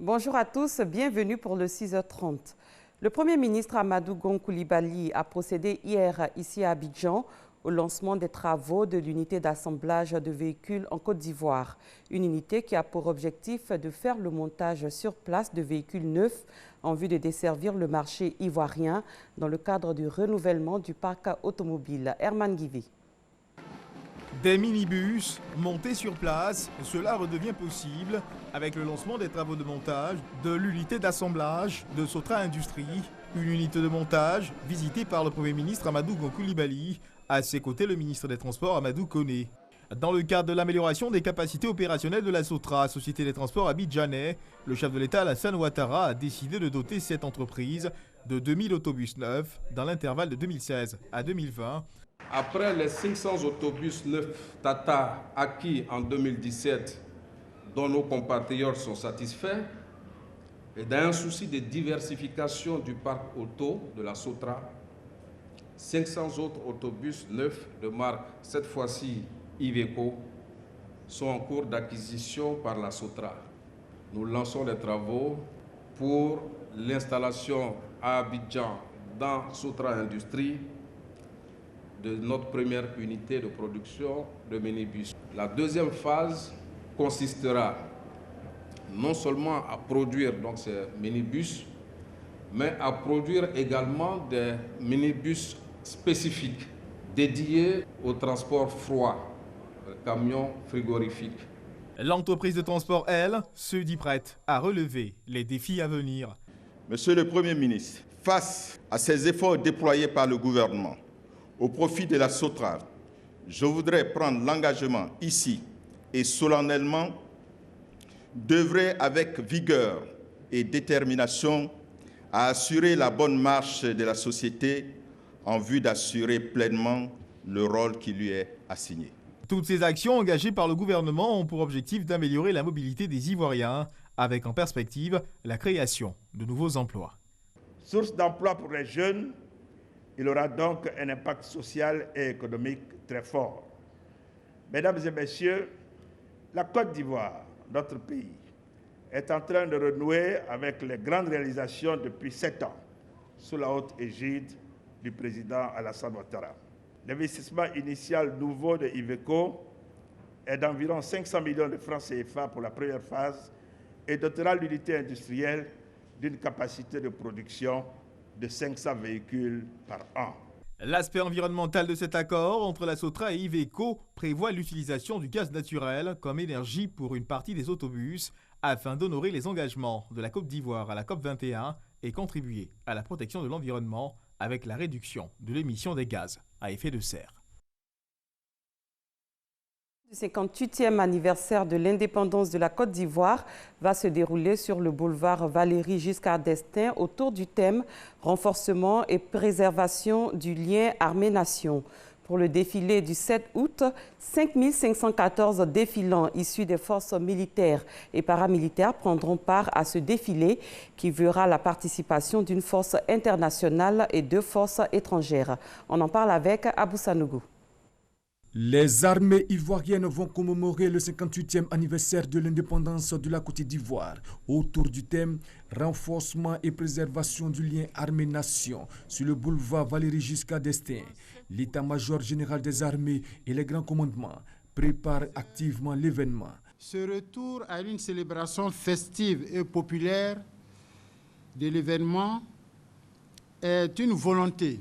Bonjour à tous, bienvenue pour le 6h30. Le Premier ministre Amadou Gon Coulibaly a procédé hier ici à Abidjan au lancement des travaux de l'unité d'assemblage de véhicules en Côte d'Ivoire. Une unité qui a pour objectif de faire le montage sur place de véhicules neufs en vue de desservir le marché ivoirien dans le cadre du renouvellement du parc automobile. Herman Guivi. Des minibus montés sur place, cela redevient possible avec le lancement des travaux de montage de l'unité d'assemblage de Sotra Industrie, une unité de montage visitée par le Premier ministre Amadou Gon Coulibaly, à ses côtés le ministre des Transports Amadou Koné. Dans le cadre de l'amélioration des capacités opérationnelles de la Sotra, Société des Transports abidjanais, le chef de l'État Alassane Ouattara a décidé de doter cette entreprise de 2000 autobus neufs dans l'intervalle de 2016 à 2020. Après les 500 autobus neufs Tata acquis en 2017, dont nos compatriotes sont satisfaits, et dans un souci de diversification du parc auto de la Sotra, 500 autres autobus neufs de marque, cette fois-ci Iveco, sont en cours d'acquisition par la Sotra. Nous lançons les travaux pour l'installation à Abidjan dans Sotra Industrie de notre première unité de production de minibus. La deuxième phase consistera non seulement à produire donc, ces minibus, mais à produire également des minibus spécifiques dédiés au transport froid, camions frigorifiques. L'entreprise de transport, elle, se dit prête à relever les défis à venir. Monsieur le Premier ministre, face à ces efforts déployés par le gouvernement, au profit de la Sotra, je voudrais prendre l'engagement ici et solennellement d'œuvrer avec vigueur et détermination à assurer la bonne marche de la société en vue d'assurer pleinement le rôle qui lui est assigné. Toutes ces actions engagées par le gouvernement ont pour objectif d'améliorer la mobilité des Ivoiriens, avec en perspective la création de nouveaux emplois. Source d'emploi pour les jeunes, il aura donc un impact social et économique très fort. Mesdames et messieurs, la Côte d'Ivoire, notre pays, est en train de renouer avec les grandes réalisations depuis 7 ans, sous la haute égide du président Alassane Ouattara. L'investissement initial nouveau de Iveco est d'environ 500 millions de francs CFA pour la première phase et dotera l'unité industrielle d'une capacité de production de 500 véhicules par an. L'aspect environnemental de cet accord entre la Sotra et Iveco prévoit l'utilisation du gaz naturel comme énergie pour une partie des autobus afin d'honorer les engagements de la Côte d'Ivoire à la COP21 et contribuer à la protection de l'environnement avec la réduction de l'émission des gaz à effet de serre. Le 58e anniversaire de l'indépendance de la Côte d'Ivoire va se dérouler sur le boulevard Valéry Giscard d'Estaing autour du thème « Renforcement et préservation du lien armée-nation ». Pour le défilé du 7 août, 5514 défilants issus des forces militaires et paramilitaires prendront part à ce défilé qui verra la participation d'une force internationale et 2 forces étrangères. On en parle avec Abou Sanougou. Les armées ivoiriennes vont commémorer le 58e anniversaire de l'indépendance de la Côte d'Ivoire autour du thème « Renforcement et préservation du lien armée-nation » sur le boulevard Valéry Giscard d'Estaing. L'état-major général des armées et les grands commandements préparent activement l'événement. Ce retour à une célébration festive et populaire de l'événement est une volonté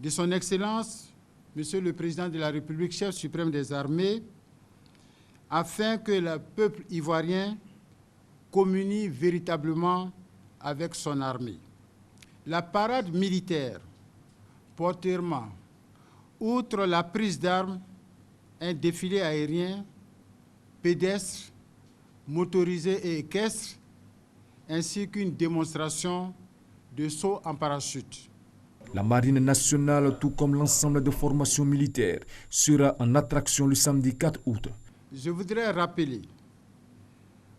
de son Excellence Monsieur le Président de la République, chef suprême des armées, afin que le peuple ivoirien communie véritablement avec son armée. La parade militaire portera, outre la prise d'armes, un défilé aérien, pédestre, motorisé et équestre, ainsi qu'une démonstration de saut en parachute. La marine nationale, tout comme l'ensemble des formations militaires, sera en attraction le samedi 4 août. Je voudrais rappeler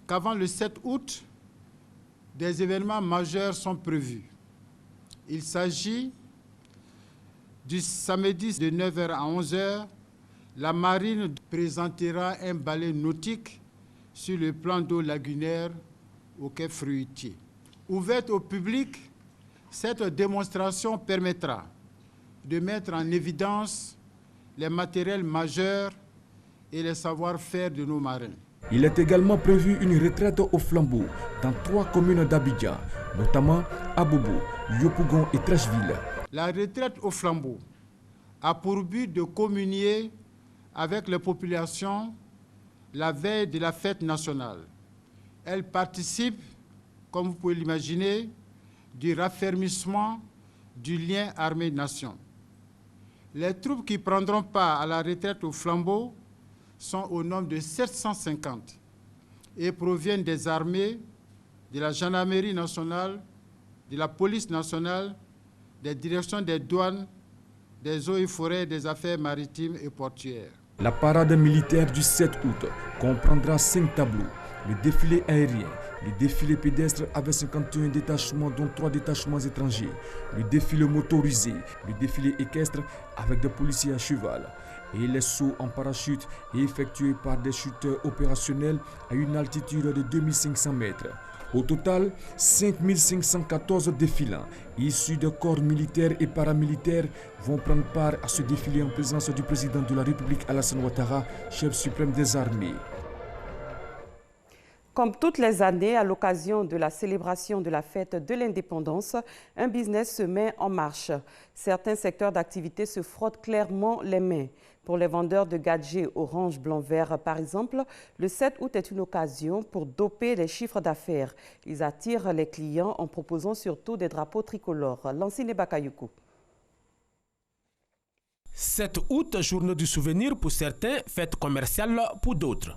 qu'avant le 7 août, des événements majeurs sont prévus. Il s'agit du samedi de 9h à 11h, la marine présentera un balai nautique sur le plan d'eau lagunaire au quai Fruitier. Ouverte au public, cette démonstration permettra de mettre en évidence les matériels majeurs et les savoir-faire de nos marins. Il est également prévu une retraite au flambeau dans 3 communes d'Abidjan, notamment Abobo, Yopougon et Trècheville. La retraite au flambeau a pour but de communier avec les populations la veille de la fête nationale. Elle participe, comme vous pouvez l'imaginer, du raffermissement du lien armée-nation. Les troupes qui prendront part à la retraite au flambeau sont au nombre de 750 et proviennent des armées, de la gendarmerie nationale, de la police nationale, des directions des douanes, des eaux et forêts, des affaires maritimes et portuaires. La parade militaire du 7 août comprendra 5 tableaux. Le défilé aérien, le défilé pédestre avec 51 détachements dont 3 détachements étrangers, le défilé motorisé, le défilé équestre avec des policiers à cheval et les sauts en parachute effectués par des chuteurs opérationnels à une altitude de 2500 mètres. Au total, 5514 défilants issus de corps militaires et paramilitaires vont prendre part à ce défilé en présence du président de la République Alassane Ouattara, chef suprême des armées. Comme toutes les années, à l'occasion de la célébration de la fête de l'indépendance, un business se met en marche. Certains secteurs d'activité se frottent clairement les mains. Pour les vendeurs de gadgets orange, blanc, vert, par exemple, le 7 août est une occasion pour doper les chiffres d'affaires. Ils attirent les clients en proposant surtout des drapeaux tricolores. Lancine Bakayuku. 7 août, journée du souvenir pour certains, fête commerciale pour d'autres.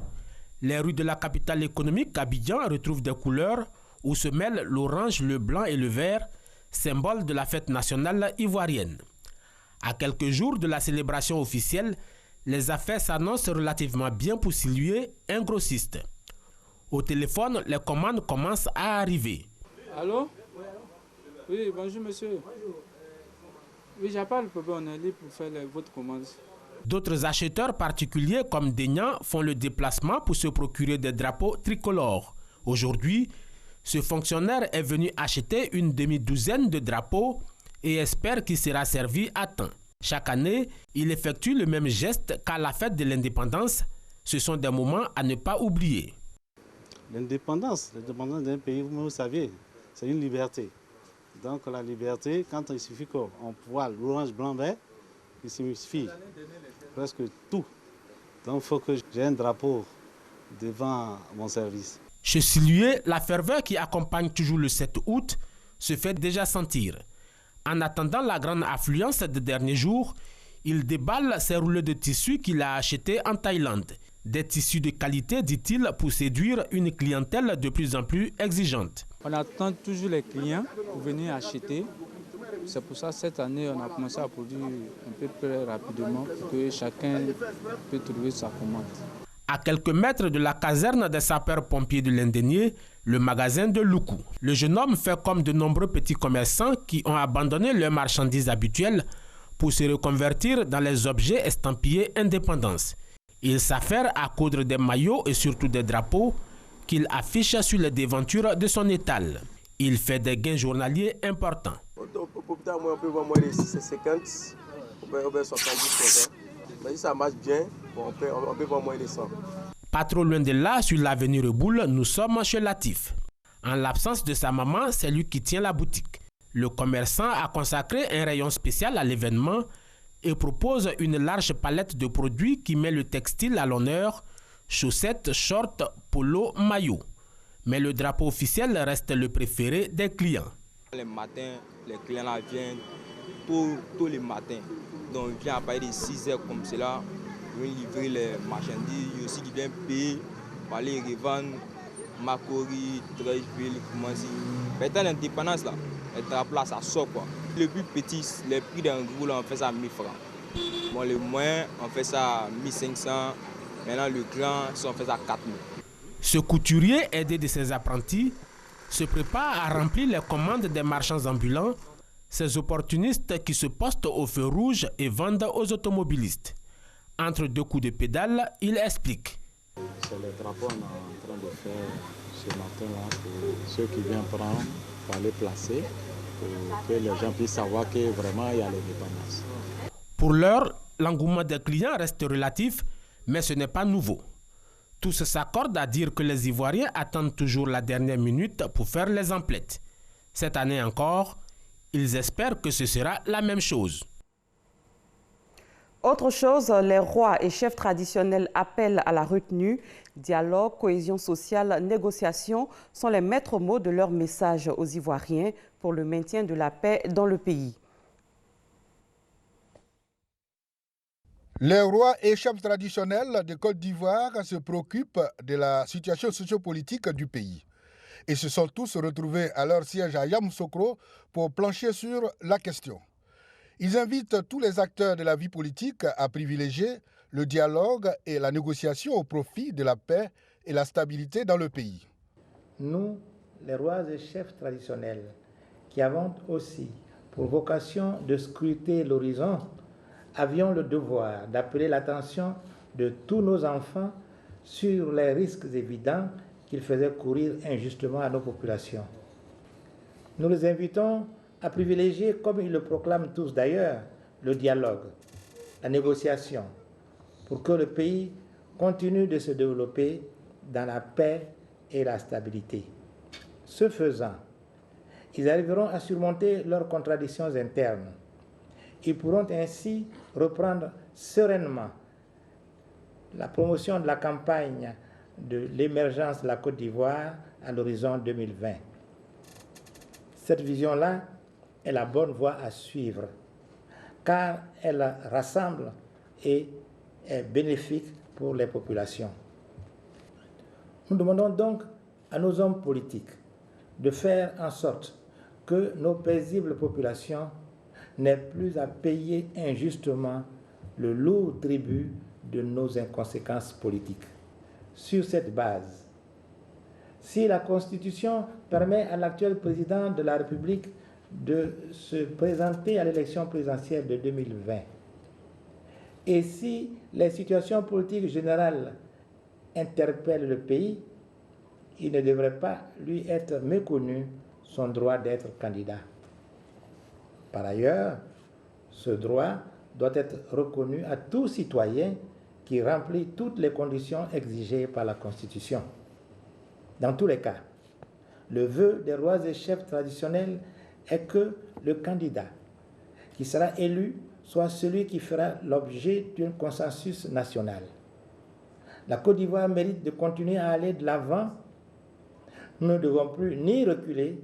Les rues de la capitale économique, Abidjan, retrouvent des couleurs où se mêlent l'orange, le blanc et le vert, symbole de la fête nationale ivoirienne. À quelques jours de la célébration officielle, les affaires s'annoncent relativement bien pour Sylvie, un grossiste. Au téléphone, les commandes commencent à arriver. Allô? Oui, bonjour monsieur. Oui, j'appelle le on est libre pour faire votre commande. D'autres acheteurs particuliers comme Deignan font le déplacement pour se procurer des drapeaux tricolores. Aujourd'hui, ce fonctionnaire est venu acheter une demi-douzaine de drapeaux et espère qu'il sera servi à temps. Chaque année, il effectue le même geste qu'à la fête de l'indépendance. Ce sont des moments à ne pas oublier. L'indépendance d'un pays, vous savez, c'est une liberté. Donc la liberté, quand il suffit qu'on voit l'orange, blanc, vert, il suffit presque tout. Donc il faut que j'ai un drapeau devant mon service. Chez Sylvie, la ferveur qui accompagne toujours le 7 août se fait déjà sentir. En attendant la grande affluence des derniers jours, il déballe ses rouleaux de tissus qu'il a achetés en Thaïlande. Des tissus de qualité, dit-il, pour séduire une clientèle de plus en plus exigeante. On attend toujours les clients pour venir acheter. C'est pour ça cette année, on a commencé à produire un peu plus rapidement pour que chacun puisse trouver sa commande. À quelques mètres de la caserne des sapeurs-pompiers de l'Indénié, le magasin de Loukou. Le jeune homme fait comme de nombreux petits commerçants qui ont abandonné leurs marchandises habituelles pour se reconvertir dans les objets estampillés indépendance. Il s'affaire à coudre des maillots et surtout des drapeaux qu'il affiche sur les devantures de son étal. Il fait des gains journaliers importants. On peut vendre moins de 650, on peut 70%. Mais si ça marche bien, on peut vendre moins de 100. Pas trop loin de là, sur l'avenue Reboul, nous sommes chez Latif. En l'absence de sa maman, c'est lui qui tient la boutique. Le commerçant a consacré un rayon spécial à l'événement et propose une large palette de produits qui met le textile à l'honneur, chaussettes, shorts, polo, maillots. Mais le drapeau officiel reste le préféré des clients. Les matins, les clients là viennent tous les matins. Donc ils viennent à partir de 6 heures comme cela, ils viennent livrer les marchandises, il y a aussi qui viennent payer, pour aller revendre Macori, Trècheville, comment dire. Maintenant l'indépendance là, les drapeaux là, ça sort quoi. Le plus petit, les prix d'un gros là, on fait ça à 1000 francs. Bon, le moyen, on fait ça à 1500. Maintenant le grand, on fait ça à 4000. Ce couturier, aidé de ses apprentis, se prépare à remplir les commandes des marchands ambulants, ces opportunistes qui se postent au feu rouge et vendent aux automobilistes. Entre deux coups de pédale, il explique. C'est le drapeau qu'on est en train de faire ce matin-là pour ceux qui viennent prendre, pour aller placer, pour que les gens puissent savoir que vraiment il y a l'indépendance. Pour l'heure, l'engouement des clients reste relatif, mais ce n'est pas nouveau. Tous s'accordent à dire que les Ivoiriens attendent toujours la dernière minute pour faire les emplettes. Cette année encore, ils espèrent que ce sera la même chose. Autre chose, les rois et chefs traditionnels appellent à la retenue. Dialogue, cohésion sociale, négociation sont les maîtres mots de leur message aux Ivoiriens pour le maintien de la paix dans le pays. Les rois et chefs traditionnels de Côte d'Ivoire se préoccupent de la situation sociopolitique du pays. Ils se sont tous retrouvés à leur siège à Yamoussoukro pour plancher sur la question. Ils invitent tous les acteurs de la vie politique à privilégier le dialogue et la négociation au profit de la paix et la stabilité dans le pays. Nous, les rois et chefs traditionnels, qui avons aussi pour vocation de scruter l'horizon, avions le devoir d'appeler l'attention de tous nos enfants sur les risques évidents qu'ils faisaient courir injustement à nos populations. Nous les invitons à privilégier, comme ils le proclament tous d'ailleurs, le dialogue, la négociation, pour que le pays continue de se développer dans la paix et la stabilité. Ce faisant, ils arriveront à surmonter leurs contradictions internes. Ils pourront ainsi reprendre sereinement la promotion de la campagne de l'émergence de la Côte d'Ivoire à l'horizon 2020. Cette vision-là est la bonne voie à suivre, car elle rassemble et est bénéfique pour les populations. Nous demandons donc à nos hommes politiques de faire en sorte que nos paisibles populations n'aient plus à payer injustement le lourd tribut de nos inconséquences politiques. Sur cette base, si la Constitution permet à l'actuel président de la République de se présenter à l'élection présidentielle de 2020, et si les situations politiques générales interpellent le pays, il ne devrait pas lui être méconnu son droit d'être candidat. Par ailleurs, ce droit doit être reconnu à tout citoyen qui remplit toutes les conditions exigées par la Constitution. Dans tous les cas, le vœu des rois et chefs traditionnels est que le candidat qui sera élu soit celui qui fera l'objet d'un consensus national. La Côte d'Ivoire mérite de continuer à aller de l'avant. Nous ne devons plus ni reculer,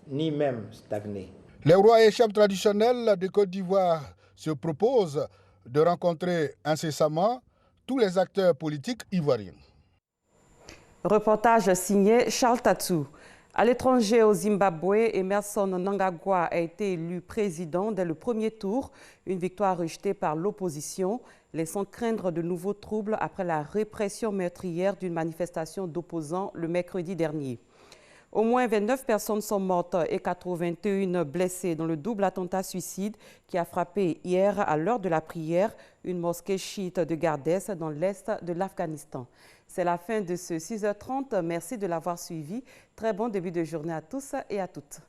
ni même stagner. Les rois et chefs traditionnels de Côte d'Ivoire se proposent de rencontrer incessamment tous les acteurs politiques ivoiriens. Reportage signé Charles Tatou. À l'étranger, au Zimbabwe, Emerson Mnangagwa a été élu président dès le premier tour, une victoire rejetée par l'opposition, laissant craindre de nouveaux troubles après la répression meurtrière d'une manifestation d'opposants le mercredi dernier. Au moins 29 personnes sont mortes et 81 blessées dans le double attentat suicide qui a frappé hier à l'heure de la prière une mosquée chiite de Gardès dans l'est de l'Afghanistan. C'est la fin de ce 6h30. Merci de l'avoir suivi. Très bon début de journée à tous et à toutes.